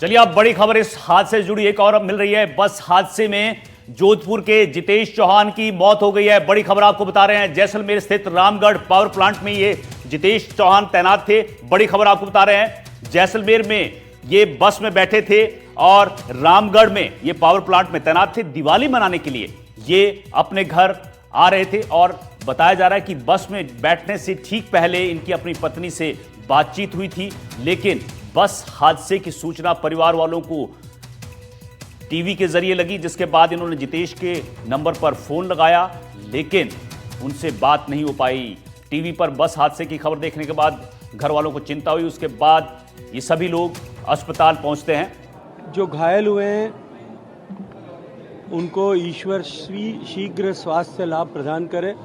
चलिए अब बड़ी खबर इस हादसे से जुड़ी एक और मिल रही है। बस हादसे में जोधपुर के जितेश चौहान की मौत हो गई है। बड़ी खबर आपको बता रहे हैं, जैसलमेर स्थित रामगढ़ पावर प्लांट में ये जितेश चौहान तैनात थे। बड़ी खबर आपको बता रहे हैं, जैसलमेर में ये बस में बैठे थे और रामगढ़ में ये पावर प्लांट में तैनात थे। दिवाली मनाने के लिए ये अपने घर आ रहे थे और बताया जा रहा है कि बस में बैठने से ठीक पहले इनकी अपनी पत्नी से बातचीत हुई थी, लेकिन बस हादसे की सूचना परिवार वालों को टीवी के जरिए लगी, जिसके बाद इन्होंने जितेश के नंबर पर फोन लगाया, लेकिन उनसे बात नहीं हो पाई। टीवी पर बस हादसे की खबर देखने के बाद घर वालों को चिंता हुई। उसके बाद ये सभी लोग अस्पताल पहुंचते हैं। जो घायल हुए हैं उनको ईश्वर शीघ्र स्वास्थ्य लाभ प्रदान करे,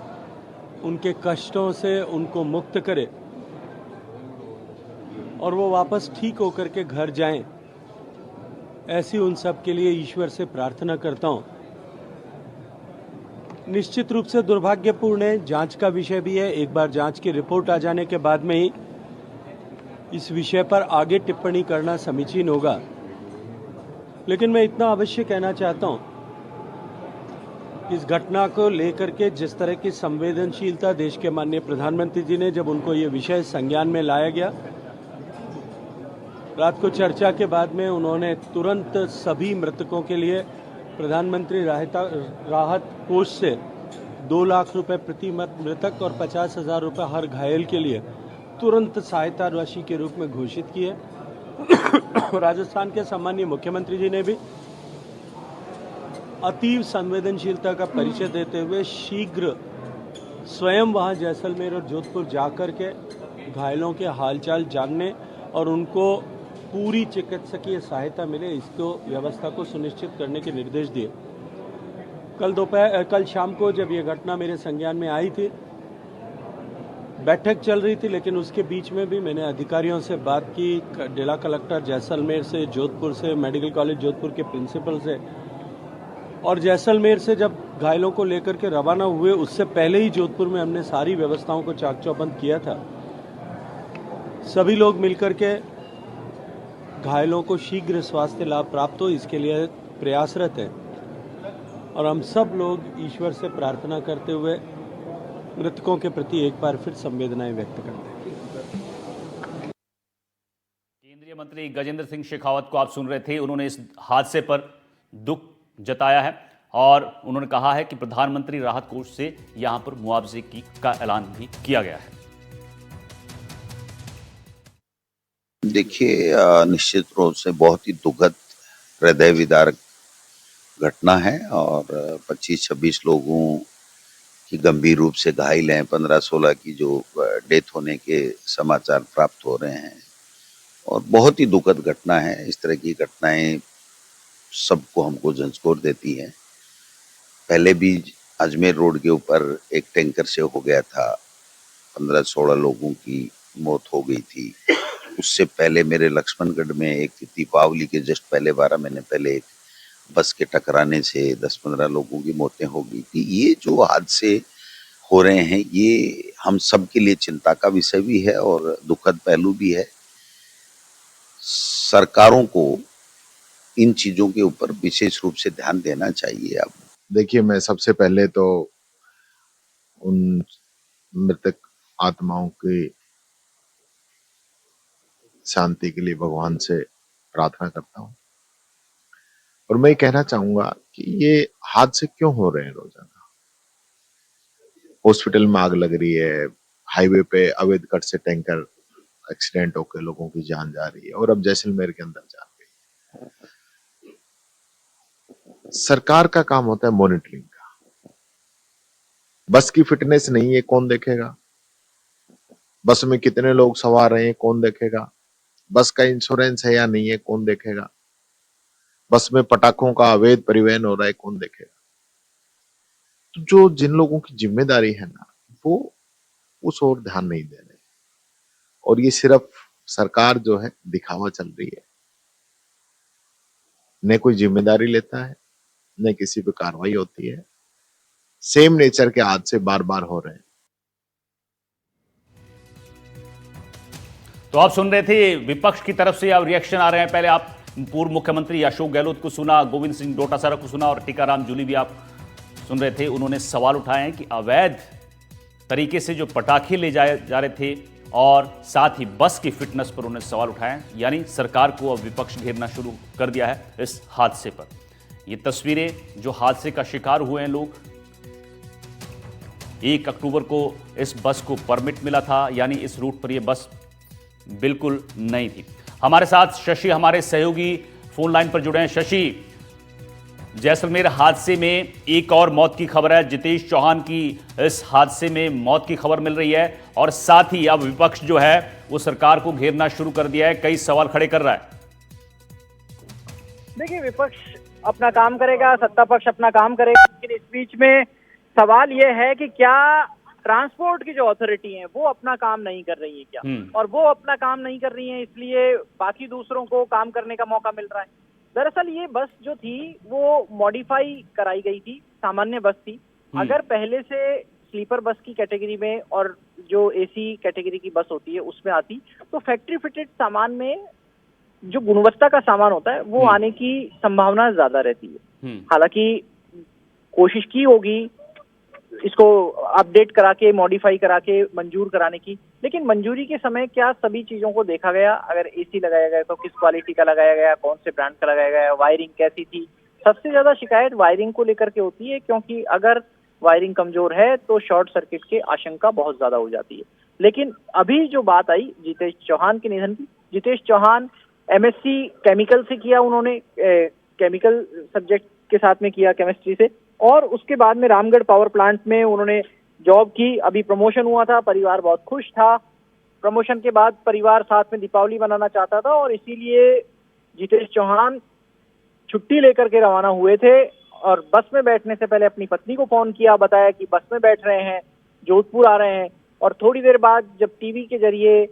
उनके कष्टों से उनको मुक्त करे और वो वापस ठीक होकर के घर जाएं, ऐसी उन सब के लिए ईश्वर से प्रार्थना करता हूं। निश्चित रूप से दुर्भाग्यपूर्ण है, जांच का विषय भी है। एक बार जांच की रिपोर्ट आ जाने के बाद में ही इस विषय पर आगे टिप्पणी करना समीचीन होगा। लेकिन मैं इतना अवश्य कहना चाहता हूं, इस घटना को लेकर के जिस तरह की संवेदनशीलता देश के माननीय प्रधानमंत्री जी ने, जब उनको ये विषय संज्ञान में लाया गया, रात को चर्चा के बाद में उन्होंने तुरंत सभी मृतकों के लिए प्रधानमंत्री राहत कोष से 2 लाख रुपए प्रति मृतक और 50,000 रुपए हर घायल के लिए तुरंत सहायता राशि के रूप में घोषित किए। राजस्थान के सम्मानीय मुख्यमंत्री जी ने भी अतीव संवेदनशीलता का परिचय देते हुए शीघ्र स्वयं वहां जैसलमेर और जोधपुर जाकर के घायलों के हालचाल जानने और उनको पूरी चिकित्सकीय सहायता मिले, इसको व्यवस्था को सुनिश्चित करने के निर्देश दिए। कल शाम को जब ये घटना मेरे संज्ञान में आई थी, बैठक चल रही थी, लेकिन उसके बीच में भी मैंने अधिकारियों से बात की, जिला कलेक्टर जैसलमेर से, जोधपुर से, मेडिकल कॉलेज जोधपुर के प्रिंसिपल से, और जैसलमेर से जब घायलों को लेकर के रवाना हुए उससे पहले ही जोधपुर में हमने सारी व्यवस्थाओं को चाक चौबंद किया था। सभी लोग मिलकर के घायलों को शीघ्र स्वास्थ्य लाभ प्राप्त हो, इसके लिए प्रयासरत हैं और हम सब लोग ईश्वर से प्रार्थना करते हुए मृतकों के प्रति एक बार फिर संवेदनाएं व्यक्त करते हैं। केंद्रीय मंत्री गजेंद्र सिंह शेखावत को आप सुन रहे थे। उन्होंने इस हादसे पर दुख जताया है और उन्होंने कहा है कि प्रधानमंत्री राहत कोष से यहां पर मुआवजे का ऐलान भी किया गया है। देखिए, निश्चित रूप से बहुत ही दुखद, हृदय विदारक घटना है और 25-26 लोगों की गंभीर रूप से घायल हैं। 15-16 की जो डेथ होने के समाचार प्राप्त हो रहे हैं और बहुत ही दुखद घटना है। इस तरह की घटनाएं सबको हमको झंझोर देती हैं। पहले भी अजमेर रोड के ऊपर एक टैंकर से हो गया था, 15-16 लोगों की मौत हो गई थी। उससे पहले मेरे लक्ष्मणगढ़ में एक दीपावली के जस्ट पहले 12 महीने पहले एक बस के टकराने से 10-15 लोगों की मौतें हो गई थी। ये जो हादसे हो रहे हैं, ये हम सब के लिए चिंता का विषय भी है और दुखद पहलू भी है। सरकारों को इन चीजों के ऊपर विशेष रूप से ध्यान देना चाहिए। अब देखिए, मैं सबसे पहले तो उन मृतक आत्माओं की शांति के लिए भगवान से प्रार्थना करता हूं और मैं कहना चाहूंगा कि ये हादसे क्यों हो रहे हैं रोजाना। हॉस्पिटल में आग लग रही है, हाईवे पे अवैध कट से टैंकर एक्सीडेंट होकर लोगों की जान जा रही है और अब जैसलमेर के अंदर जान गई। सरकार का काम होता है मॉनिटरिंग का। बस की फिटनेस नहीं है, कौन देखेगा? बस में कितने लोग सवार हैं, कौन देखेगा? बस का इंश्योरेंस है या नहीं है, कौन देखेगा? बस में पटाखों का अवैध परिवहन हो रहा है, कौन देखेगा? तो जो जिन लोगों की जिम्मेदारी है ना, वो उस ओर ध्यान नहीं दे रहे और ये सिर्फ सरकार जो है दिखावा चल रही है। न कोई जिम्मेदारी लेता है, न किसी पे कार्रवाई होती है। सेम नेचर के हादसे बार बार हो रहे हैं। तो आप सुन रहे थे विपक्ष की तरफ से अब रिएक्शन आ रहे हैं। पहले आप पूर्व मुख्यमंत्री अशोक गहलोत को सुना, गोविंद सिंह डोटासरा को सुना और टीकाराम जूली भी आप सुन रहे थे। उन्होंने सवाल उठाए हैं कि अवैध तरीके से जो पटाखे ले जाए जा रहे थे और साथ ही बस की फिटनेस पर उन्होंने सवाल उठाए हैं। यानी सरकार को अब विपक्ष घेरना शुरू कर दिया है इस हादसे पर। ये तस्वीरें जो हादसे का शिकार हुए हैं लोग, 1 अक्टूबर को इस बस को परमिट मिला था, यानी इस रूट पर यह बस बिल्कुल नहीं थी। हमारे साथ शशि हमारे सहयोगी फोन लाइन पर जुड़े हैं। शशि, जैसलमेर हादसे में एक और मौत की खबर है। जितेश चौहान की इस हादसे में मौत की खबर मिल रही है और साथ ही अब विपक्ष जो है वो सरकार को घेरना शुरू कर दिया है, कई सवाल खड़े कर रहा है। देखिए, विपक्ष अपना काम करेगा, सत्ता पक्ष अपना काम करेगा, लेकिन इस बीच में सवाल यह है कि क्या ट्रांसपोर्ट की जो अथॉरिटी है वो अपना काम नहीं कर रही है क्या, और वो अपना काम नहीं कर रही है इसलिए बाकी दूसरों को काम करने का मौका मिल रहा है। दरअसल ये बस जो थी वो मॉडिफाई कराई गई थी, सामान्य बस थी। अगर पहले से स्लीपर बस की कैटेगरी में और जो एसी कैटेगरी की बस होती है उसमें आती तो फैक्ट्री फिटेड सामान में जो गुणवत्ता का सामान होता है वो आने की संभावना ज्यादा रहती है। हालांकि कोशिश की होगी इसको अपडेट करा के, मॉडिफाई करा के मंजूर कराने की, लेकिन मंजूरी के समय क्या सभी चीजों को देखा गया? अगर एसी लगाया गया तो किस क्वालिटी का लगाया गया, कौन से ब्रांड का लगाया गया, वायरिंग कैसी थी? सबसे ज्यादा शिकायत वायरिंग को लेकर के होती है, क्योंकि अगर वायरिंग कमजोर है तो शॉर्ट सर्किट की आशंका बहुत ज्यादा हो जाती है। लेकिन अभी जो बात आई जितेश चौहान के निधन की, जितेश चौहान एमएससी केमिकल से किया, उन्होंने केमिकल सब्जेक्ट के साथ में किया, केमिस्ट्री से, और उसके बाद में रामगढ़ पावर प्लांट में उन्होंने जॉब की। अभी प्रमोशन हुआ था, परिवार बहुत खुश था। प्रमोशन के बाद परिवार साथ में दीपावली मनाना चाहता था और इसीलिए जितेश चौहान छुट्टी लेकर के रवाना हुए थे और बस में बैठने से पहले अपनी पत्नी को फोन किया, बताया कि बस में बैठ रहे हैं, जोधपुर आ रहे हैं। और थोड़ी देर बाद जब टीवी के जरिए,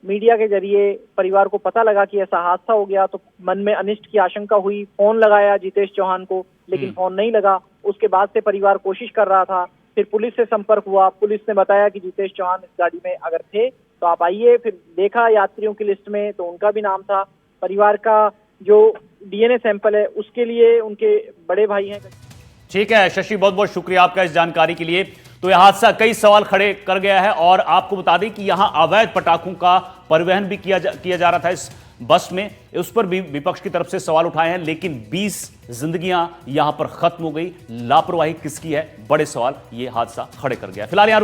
मीडिया के जरिए परिवार को पता लगा कि ऐसा हादसा हो गया तो मन में अनिष्ट की आशंका हुई। फोन लगाया जितेश चौहान को, लेकिन फोन नहीं लगा। उसके बाद से परिवार कोशिश कर रहा था, फिर पुलिस से संपर्क हुआ। पुलिस ने बताया कि जितेश चौहान इस गाड़ी में अगर थे तो आप आइए। फिर देखा यात्रियों की लिस्ट में तो उनका भी नाम था। परिवार का जो डीएनए सैंपल है उसके लिए उनके बड़े भाई हैं। ठीक है शशि, बहुत बहुत शुक्रिया आपका इस जानकारी के लिए। तो यह हादसा कई सवाल खड़े कर गया है और आपको बता दें कि यहां अवैध पटाखों का परिवहन भी किया जा रहा था इस बस में। उस पर भी विपक्ष की तरफ से सवाल उठाए हैं, लेकिन 20 जिंदगियां यहां पर खत्म हो गई। लापरवाही किसकी है? बड़े सवाल ये हादसा खड़े कर गया। फिलहाल यहां